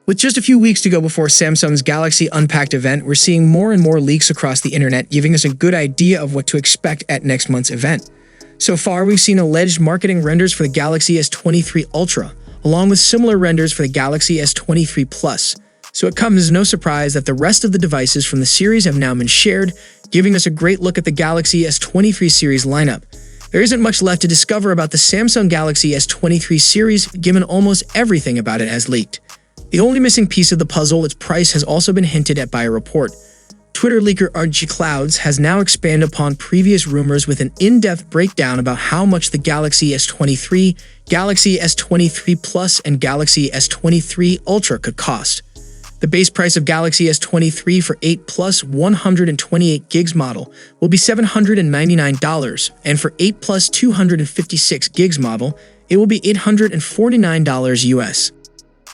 With just a few weeks to go before Samsung's Galaxy Unpacked event, we're seeing more and more leaks across the internet, giving us a good idea of what to expect at next month's event. So far, we've seen alleged marketing renders for the Galaxy S23 Ultra, along with similar renders for the Galaxy S23 Plus. So it comes as no surprise that the rest of the devices from the series have now been shared, giving us a great look at the Galaxy S23 series lineup. There isn't much left to discover about the Samsung Galaxy S23 series, given almost everything about it has leaked. The only missing piece of the puzzle, its price, has also been hinted at by a report. Twitter leaker RG Clouds has now expanded upon previous rumors with an in-depth breakdown about how much the Galaxy S23, Galaxy S23 Plus, and Galaxy S23 Ultra could cost. The base price of Galaxy S23 for 8 plus 128 gigs model will be $799, and for 8 plus 256 gigs model, it will be $849 US.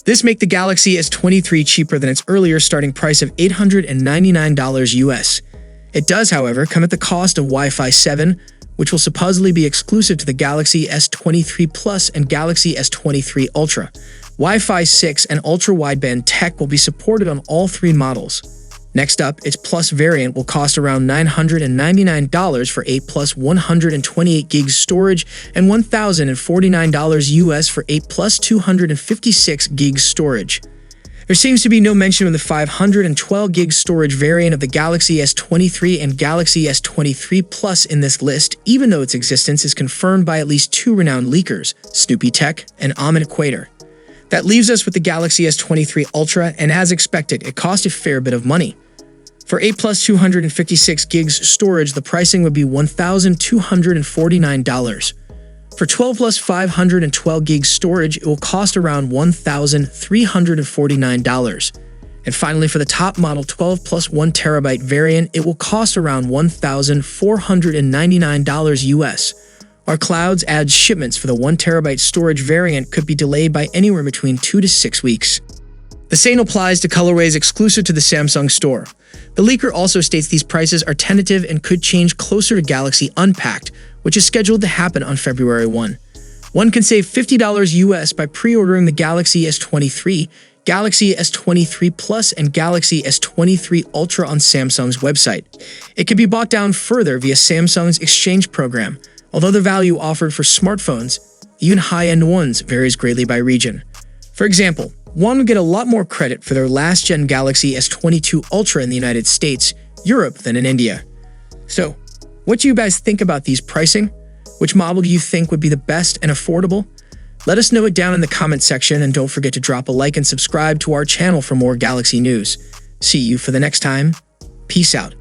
This makes the Galaxy S23 cheaper than its earlier starting price of $899 US. It does, however, come at the cost of Wi-Fi 7, which will supposedly be exclusive to the Galaxy S23 Plus and Galaxy S23 Ultra. Wi-Fi 6 and ultra-wideband tech will be supported on all three models. Next up, its Plus variant will cost around $999 for 8 plus 128 gigs storage and $1,049 US for 8 plus 256 gigs storage. There seems to be no mention of the 512 gig storage variant of the Galaxy S23 and Galaxy S23 Plus in this list, even though its existence is confirmed by at least two renowned leakers, Snoopy Tech and Amin Equator. That leaves us with the Galaxy S23 Ultra, and as expected, it cost a fair bit of money. For 8 plus 256 gigs storage, the pricing would be $1,249. For 12 plus 512 gigs storage, it will cost around $1,349. And finally, for the top model 12 plus 1 terabyte variant, it will cost around $1,499 US. Our Clouds adds shipments for the 1 terabyte storage variant could be delayed by anywhere between 2 to 6 weeks. The same applies to colorways exclusive to the Samsung store. The leaker also states these prices are tentative and could change closer to Galaxy Unpacked, which is scheduled to happen on February 1. One can save $50 US by pre-ordering the Galaxy S23, Galaxy S23 Plus, and Galaxy S23 Ultra on Samsung's website. It can be bought down further via Samsung's exchange program, although the value offered for smartphones, even high-end ones, varies greatly by region. For example, one would get a lot more credit for their last-gen Galaxy S22 Ultra in the United States, Europe, than in India. So, what do you guys think about these pricing? Which model do you think would be the best and affordable? Let us know it down in the comment section, and don't forget to drop a like and subscribe to our channel for more Galaxy news. See you for the next time. Peace out.